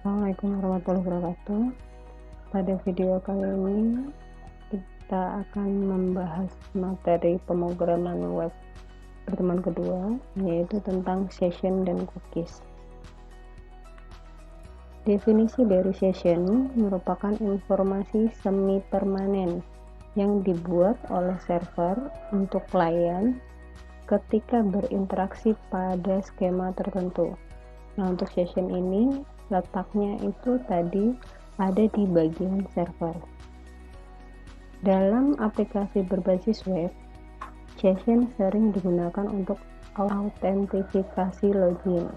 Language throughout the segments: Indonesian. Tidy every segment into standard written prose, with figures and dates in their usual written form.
Assalamualaikum warahmatullahi wabarakatuh. Pada video kali ini kita akan membahas materi pemrograman web pertemuan kedua, yaitu tentang session dan cookies. Definisi dari session merupakan informasi semi permanen yang dibuat oleh server untuk klien ketika berinteraksi pada skema tertentu. Nah, untuk session ini letaknya itu tadi ada di bagian server. Dalam aplikasi berbasis web, session sering digunakan untuk autentifikasi login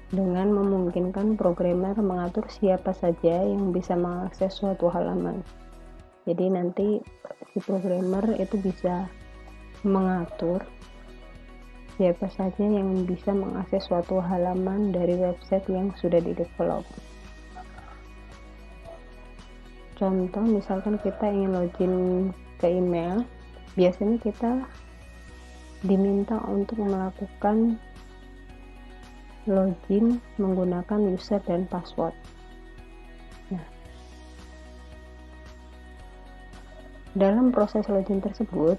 dengan memungkinkan programmer mengatur siapa saja yang bisa mengakses suatu halaman. Jadi nanti si programmer itu bisa mengatur siapa saja yang bisa mengakses suatu halaman dari website yang sudah di-develop. Contoh, misalkan kita ingin login ke email, biasanya kita diminta untuk melakukan login menggunakan user dan password. Nah, dalam proses login tersebut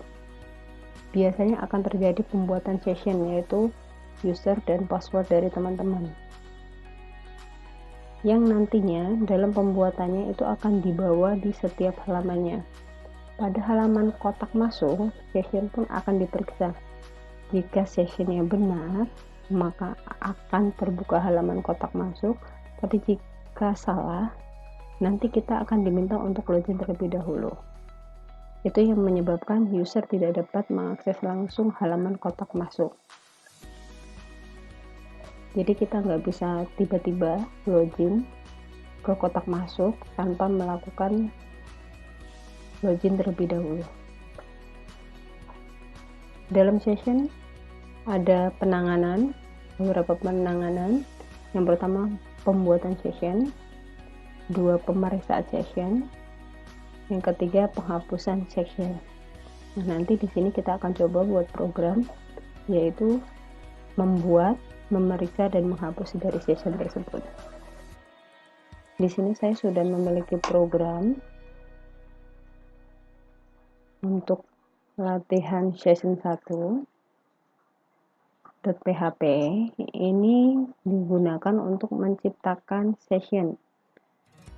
biasanya akan terjadi pembuatan session, yaitu user dan password dari teman-teman, yang nantinya dalam pembuatannya itu akan dibawa di setiap halamannya. Pada halaman kotak masuk, session pun akan diperiksa. Jika sessionnya benar, maka akan terbuka halaman kotak masuk, tapi jika salah, nanti kita akan diminta untuk login terlebih dahulu. Itu yang menyebabkan user tidak dapat mengakses langsung halaman kotak masuk. Jadi kita nggak bisa tiba-tiba login ke kotak masuk tanpa melakukan login terlebih dahulu. Dalam session ada beberapa penanganan. Yang pertama, pembuatan session. 2, pemeriksaan session. Yang ketiga, penghapusan session. Nah, nanti di sini kita akan coba buat program, yaitu membuat, memeriksa, dan menghapus dari session tersebut. Di sini saya sudah memiliki program untuk latihan session 1.php. Ini digunakan untuk menciptakan session.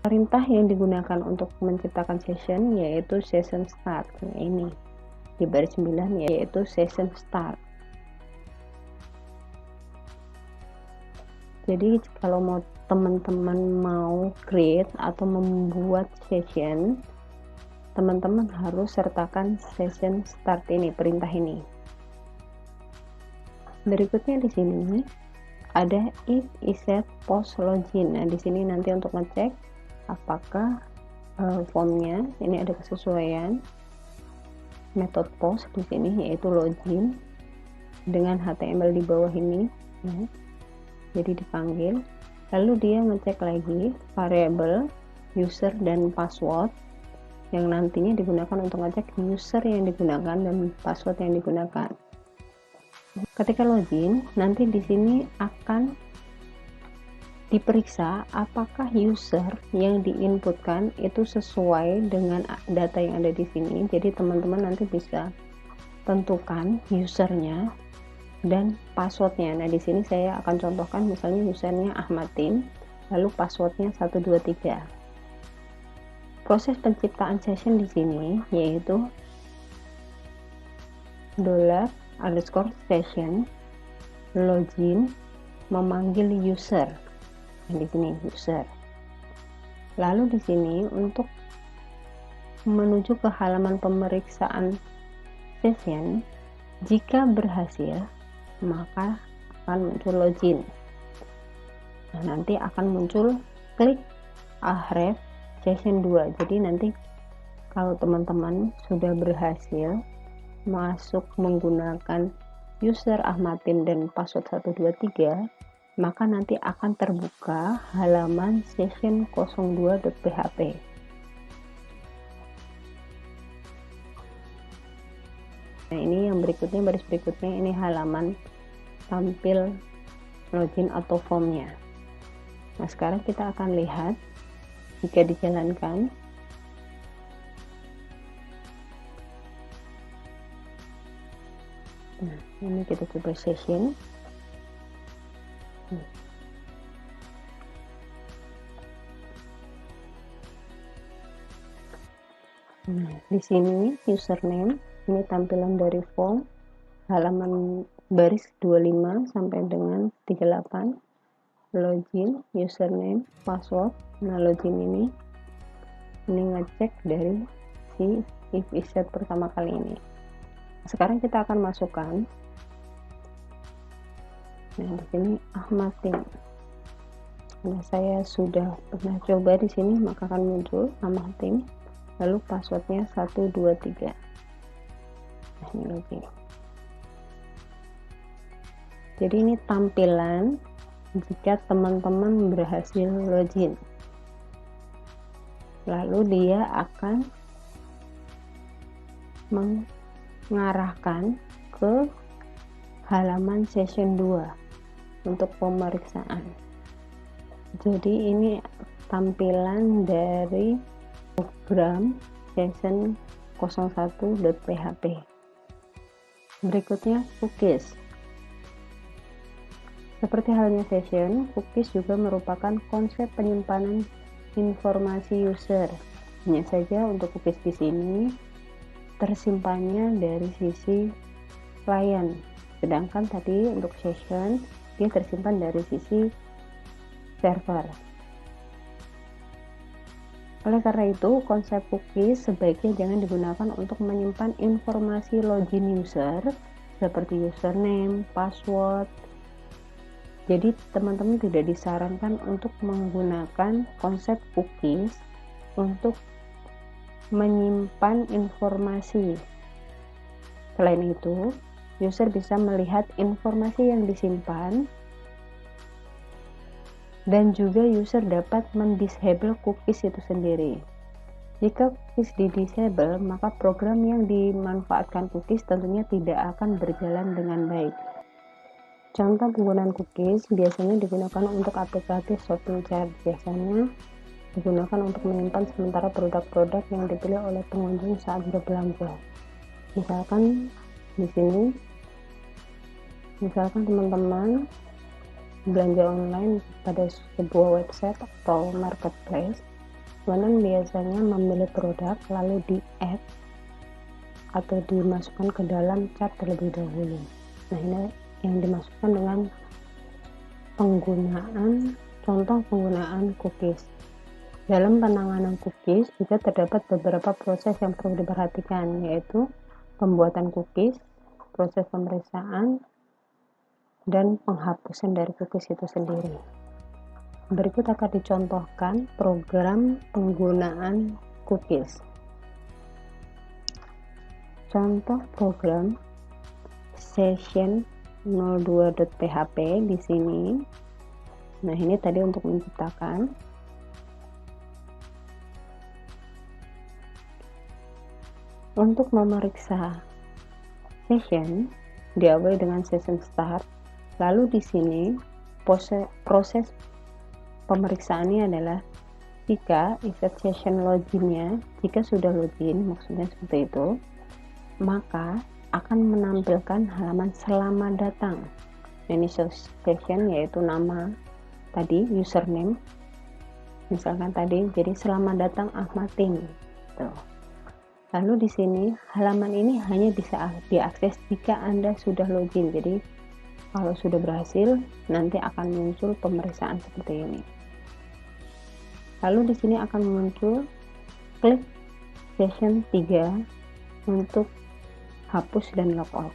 Perintah yang digunakan untuk menciptakan session yaitu session start. Ini di baris 9 yaitu session start. Jadi kalau teman-teman mau create atau membuat session, teman-teman harus sertakan session start ini, perintah ini. Berikutnya di sini ada if iset post login. Nah, di sini nanti untuk ngecek apakah formnya ini ada kesesuaian. Metode post di sini yaitu login dengan HTML di bawah ini, ya. Jadi dipanggil, lalu dia ngecek lagi variabel user dan password yang nantinya digunakan untuk ngecek user yang digunakan dan password yang digunakan. Ketika login, nanti di sini akan diperiksa apakah user yang diinputkan itu sesuai dengan data yang ada di sini. Jadi teman-teman nanti bisa tentukan usernya dan passwordnya. Nah, di sini saya akan contohkan, misalnya usernya Ahmadin, lalu passwordnya 123. Proses penciptaan session di sini yaitu $_session login memanggil user. Di sini user. Lalu di sini untuk menuju ke halaman pemeriksaan session, jika berhasil maka akan muncul login. Nah, nanti akan muncul klik ahref session 2. Jadi nanti kalau teman-teman sudah berhasil masuk menggunakan user Ahmadin dan password 123, maka nanti akan terbuka halaman session 02.php. Nah, ini yang berikutnya, baris berikutnya, ini halaman tampil login atau formnya. Nah, sekarang kita akan lihat jika dijalankan. Nah, ini kita coba session. Nah, di sini username, ini tampilan dari form, halaman baris 25 sampai dengan 38, login, username, password. Nah, login ini ngecek dari si if iset pertama kali ini. Sekarang kita akan masukkan. Nah, di sini Ahmad Tim. Nah, saya sudah pernah coba di sini, maka akan muncul nama tim, lalu passwordnya 123. Nah, ini login. Jadi ini tampilan jika teman-teman berhasil login. Lalu dia akan mengarahkan ke halaman session 2 untuk pemeriksaan. Jadi ini tampilan dari program session 01.php. Berikutnya cookies. Seperti halnya session, cookies juga merupakan konsep penyimpanan informasi user. Hanya saja untuk cookies di sini tersimpannya dari sisi klien, sedangkan tadi untuk session dia tersimpan dari sisi server. Oleh karena itu, konsep cookies sebaiknya jangan digunakan untuk menyimpan informasi login user seperti username, password. Jadi teman-teman tidak disarankan untuk menggunakan konsep cookies untuk menyimpan informasi. Selain itu, user bisa melihat informasi yang disimpan, dan juga user dapat mendisable cookies itu sendiri. Jika cookies di-disable, maka program yang dimanfaatkan cookies tentunya tidak akan berjalan dengan baik. Contoh penggunaan cookies biasanya digunakan untuk aplikasi shopping cart, biasanya digunakan untuk menyimpan sementara produk-produk yang dipilih oleh pengunjung saat berbelanja. Misalkan di sini, teman-teman belanja online pada sebuah website atau marketplace, teman-teman biasanya memilih produk lalu di-add atau dimasukkan ke dalam cart terlebih dahulu. Nah, ini yang dimasukkan dengan contoh penggunaan cookies. Dalam penanganan cookies juga terdapat beberapa proses yang perlu diperhatikan, yaitu pembuatan cookies, proses pemeriksaan, dan penghapusan dari cookies itu sendiri. Berikut akan dicontohkan program penggunaan cookies. Contoh program session 02.php di sini. Nah, ini tadi untuk menciptakan. Untuk memeriksa session, diawali dengan session start. Lalu di sini proses pemeriksaannya adalah jika iset session loginnya, jika sudah login, maksudnya seperti itu, maka akan menampilkan halaman selamat datang. Ini session yaitu nama tadi, username, misalkan tadi jadi selamat datang Ahmad Tim. Lalu di sini halaman ini hanya bisa diakses jika Anda sudah login. Jadi kalau sudah berhasil, nanti akan muncul pemeriksaan seperti ini. Lalu di sini akan muncul klik session 3 untuk hapus dan logout.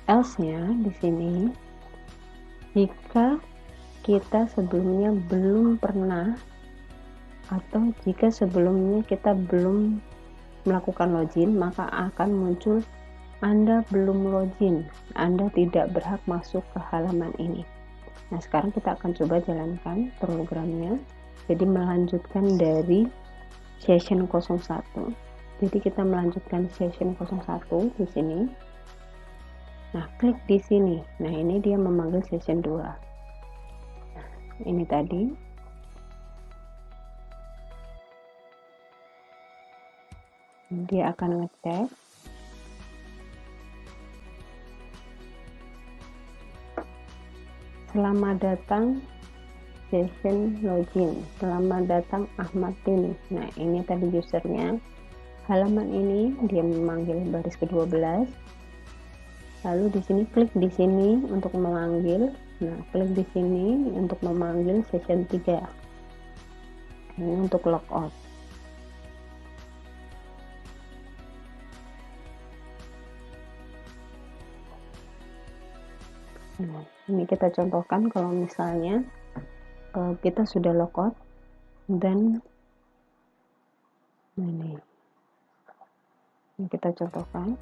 Else-nya di sini, jika kita sebelumnya belum pernah atau jika sebelumnya kita belum melakukan login, maka akan muncul Anda belum login, Anda tidak berhak masuk ke halaman ini. Nah, sekarang kita akan coba jalankan programnya. Jadi melanjutkan dari session 01. Jadi kita melanjutkan session 01 di sini. Nah, klik di sini. Nah, ini dia memanggil session 2. Nah, ini tadi. Dia akan ngecek. Selamat datang session login. Selamat datang Ahmad Tini. Nah, ini tadi usernya. Halaman ini dia memanggil baris ke-12. Lalu di sini klik di sini untuk memanggil. Nah, klik di sini untuk memanggil session 3. Ini untuk logout. Nah, ini kita contohkan kalau misalnya kita sudah logout dan ini kita contohkan.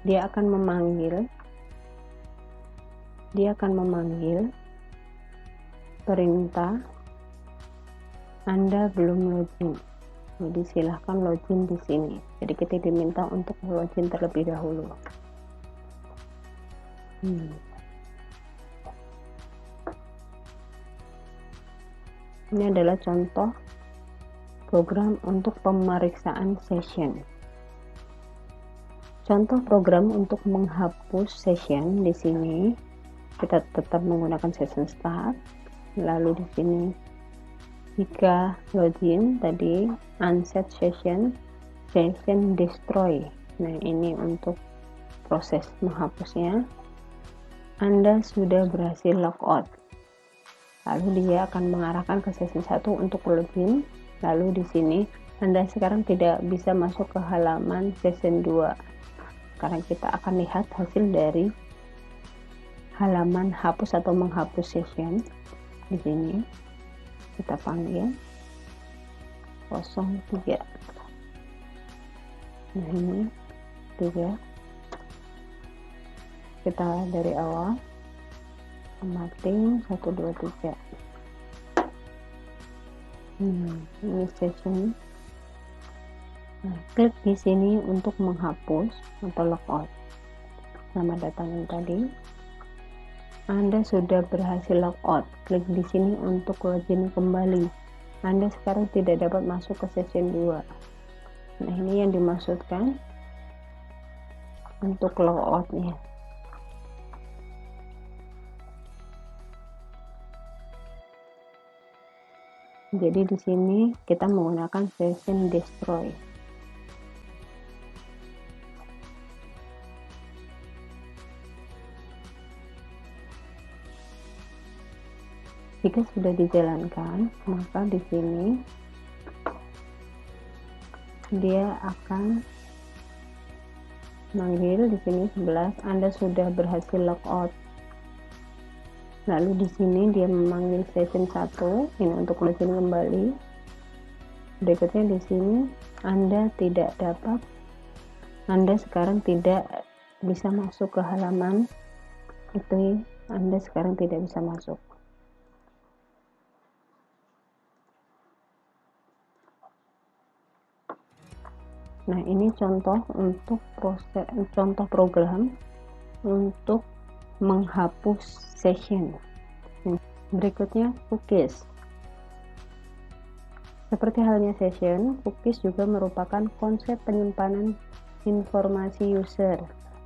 Dia akan memanggil perintah Anda belum login. Jadi silahkan login di sini. Jadi kita diminta untuk login terlebih dahulu. Ini adalah contoh program untuk pemeriksaan session. Contoh program untuk menghapus session di sini kita tetap menggunakan session start. Lalu di sini jika login tadi unset session destroy. Nah, ini untuk proses menghapusnya. Anda sudah berhasil logout. Lalu dia akan mengarahkan ke session 1 untuk login. Lalu di sini Anda sekarang tidak bisa masuk ke halaman session 2. Sekarang kita akan lihat hasil dari halaman hapus atau menghapus session. Di sini kita panggil 03. Nah, ini 3. Kita dari awal amating 1 2 3. Ini session. Nah, klik di sini untuk menghapus atau logout. Selamat datang yang tadi. Anda sudah berhasil logout. Klik di sini untuk login kembali. Anda sekarang tidak dapat masuk ke session 2. Nah, ini yang dimaksudkan untuk logoutnya. Jadi di sini kita menggunakan session destroy. Jika sudah dijalankan, maka di sini dia akan manggil di sini 11. Anda sudah berhasil logout. Lalu di sini dia memanggil session 1 ini untuk login kembali. Berikutnya di sini Anda sekarang tidak bisa masuk ke halaman itu. Anda sekarang tidak bisa masuk. Nah, ini contoh program untuk menghapus session. Berikutnya cookies. Seperti halnya session, cookies juga merupakan konsep penyimpanan informasi user.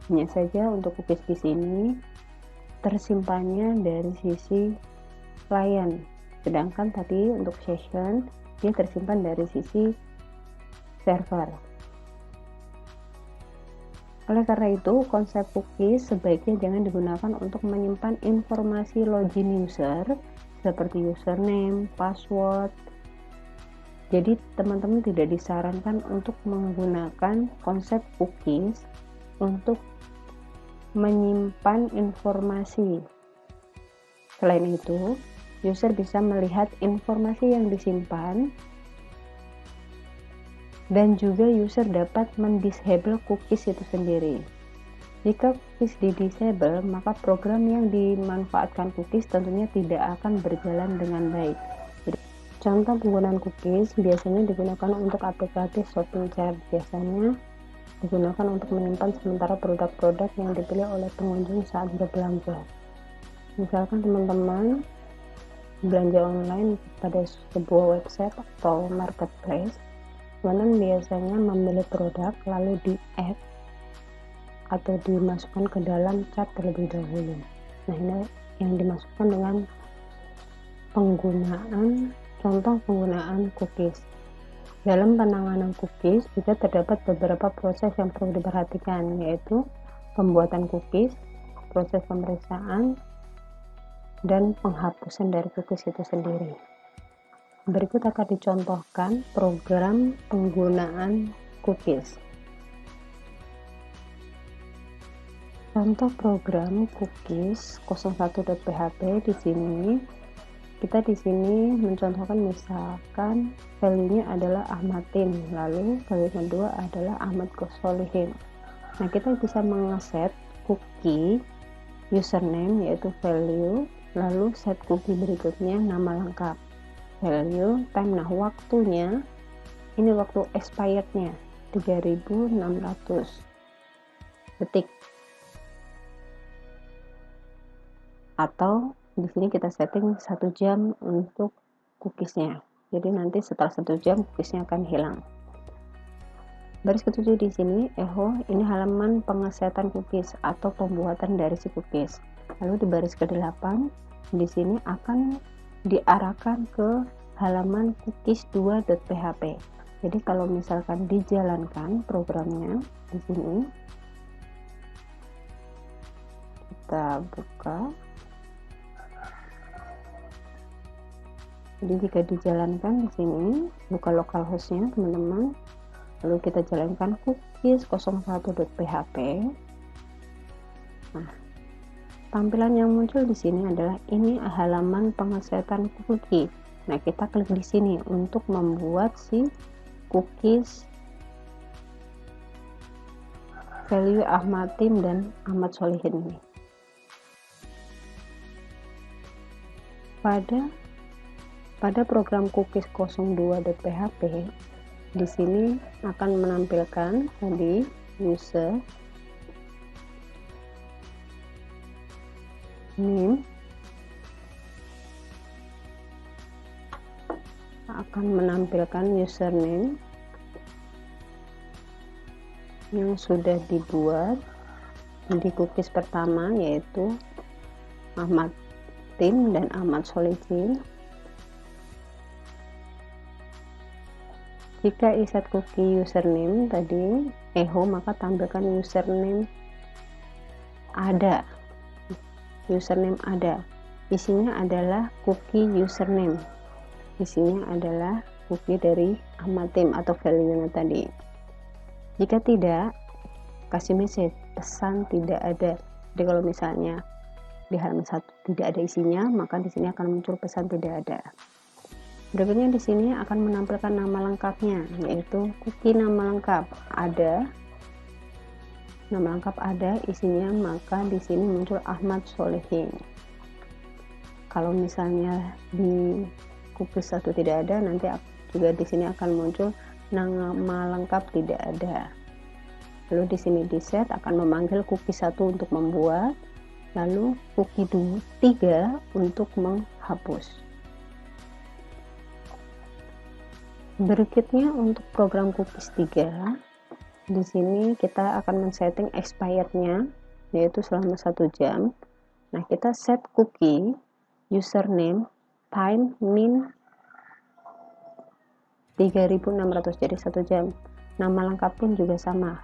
Hanya saja untuk cookies di sini tersimpannya dari sisi klien, sedangkan tadi untuk session dia tersimpan dari sisi server. Oleh karena itu, konsep cookies sebaiknya jangan digunakan untuk menyimpan informasi login user seperti username, password. Jadi, teman-teman tidak disarankan untuk menggunakan konsep cookies untuk menyimpan informasi. Selain itu, user bisa melihat informasi yang disimpan dan juga user dapat mendisable cookies itu sendiri. Jika cookies di-disable, maka program yang dimanfaatkan cookies tentunya tidak akan berjalan dengan baik. Contoh penggunaan cookies biasanya digunakan untuk aplikasi shopping cart. Biasanya digunakan untuk menyimpan sementara produk-produk yang dipilih oleh pengunjung saat berbelanja. Misalkan teman-teman belanja online pada sebuah website atau marketplace, teman-teman biasanya memilih produk lalu di-add atau dimasukkan ke dalam chat terlebih dahulu. Nah, ini yang dimasukkan dengan contoh penggunaan cookies. Dalam penanganan cookies juga terdapat beberapa proses yang perlu diperhatikan, yaitu pembuatan cookies, proses pemeriksaan, dan penghapusan dari cookies itu sendiri. Berikut akan dicontohkan program penggunaan cookies. Contoh program cookies 01.php di sini. Kita di sini mencontohkan misalkan value-nya adalah Ahmadin, lalu value kedua adalah Ahmad Solihin. Nah, kita bisa mengeset cookie username yaitu value, lalu set cookie berikutnya nama lengkap, value, time. Nah, waktunya ini waktu expirednya 3600 detik, atau di sini kita setting 1 jam untuk cookiesnya. Jadi nanti setelah 1 jam cookiesnya akan hilang. Baris ketujuh di sini, ini halaman pengesetan cookies atau pembuatan dari si cookies. Lalu di baris ke-8, di sini akan diarahkan ke halaman cookies2.php. Jadi kalau misalkan dijalankan programnya di sini, kita buka. Jadi jika dijalankan di sini, buka localhost-nya teman-teman. Lalu kita jalankan cookies 01.php. Nah, tampilan yang muncul di sini adalah ini halaman pengesetan cookie. Nah, kita klik di sini untuk membuat si cookies value Ahmad Tim dan Ahmad Solihin ini. Pada program cookies 02.php, di sini akan menampilkan tadi user name, akan menampilkan username yang sudah dibuat di cookies pertama, yaitu Ahmad Tim dan Ahmad Solihin. Jika iset cookie username tadi maka tampilkan username ada. Isinya adalah cookie username. Isinya adalah cookie dari Ahmad Tim atau value-nya tadi. Jika tidak, kasih message pesan tidak ada. Jadi kalau misalnya di halaman 1 tidak ada isinya, maka di sini akan muncul pesan tidak ada. Berikutnya di sini akan menampilkan nama lengkapnya, yaitu cookie nama lengkap ada. Nama lengkap ada isinya, maka di sini muncul Ahmad Solihin. Kalau misalnya di cookies 1 tidak ada, nanti juga di sini akan muncul nama lengkap tidak ada. Lalu di sini di set akan memanggil cookie 1 untuk membuat, lalu cookie 3 untuk menghapus. Berikutnya untuk program cookies 3, di sini kita akan men-setting expirednya, yaitu selama 1 jam. Nah, kita set cookie username time min 3600, jadi 1 jam. Nama lengkap pun juga sama,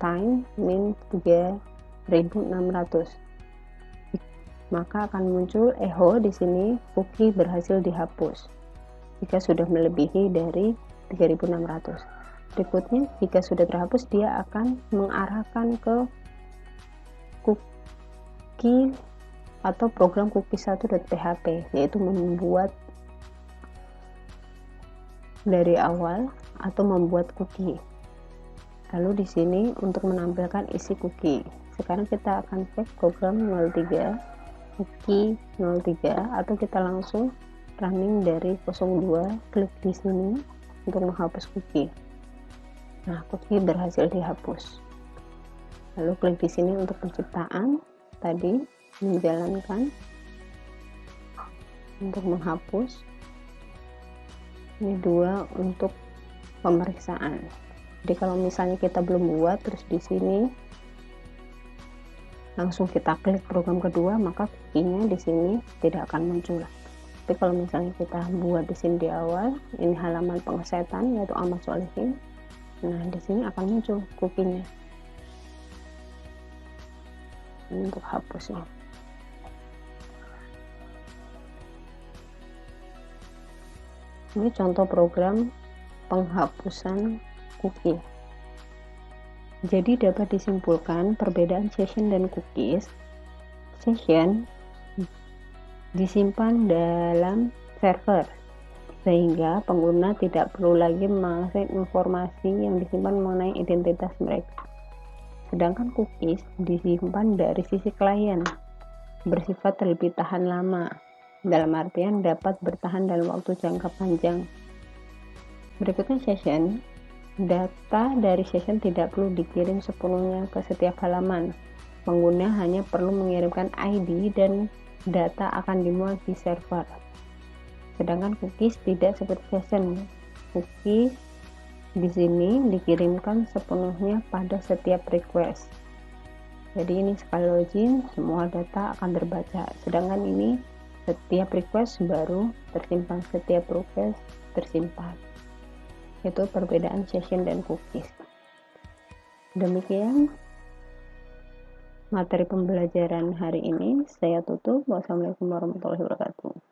time min 3600. Maka akan muncul di sini cookie berhasil dihapus jika sudah melebihi dari 3600. Berikutnya, jika sudah terhapus, dia akan mengarahkan ke cookie atau program cookies1.php, yaitu membuat dari awal atau membuat cookie. Lalu di sini untuk menampilkan isi cookie. Sekarang kita akan cek program 03 cookie 03, atau kita langsung running dari 02, klik di sini untuk menghapus cookie. Nah, cookie berhasil dihapus. Lalu klik di sini untuk penciptaan, tadi menjalankan untuk menghapus. Ini 2 untuk pemeriksaan. Jadi kalau misalnya kita belum buat, terus di sini langsung kita klik program kedua, maka cookie-nya di sini tidak akan muncul. Tapi kalau misalnya kita buat di sini di awal, ini halaman pengesetan yaitu Ahmad Solihin. Nah, di sini akan muncul cookie-nya. Ini untuk hapusnya. Ini contoh program penghapusan cookie. Jadi dapat disimpulkan perbedaan session dan cookies. Session disimpan dalam server, sehingga pengguna tidak perlu lagi mengakses informasi yang disimpan mengenai identitas mereka. Sedangkan cookies disimpan dari sisi klien, bersifat lebih tahan lama, dalam artian dapat bertahan dalam waktu jangka panjang. Berikutnya session. Data dari session tidak perlu dikirim sepenuhnya ke setiap halaman. Pengguna hanya perlu mengirimkan ID dan data akan dimuat di server. Sedangkan cookies tidak seperti session. Cookies di sini dikirimkan sepenuhnya pada setiap request. Jadi ini sekali login, semua data akan terbaca. Sedangkan ini setiap request baru tersimpan, setiap request tersimpan. Itu perbedaan session dan cookies. Demikian materi pembelajaran hari ini. Saya tutup. Wassalamualaikum warahmatullahi wabarakatuh.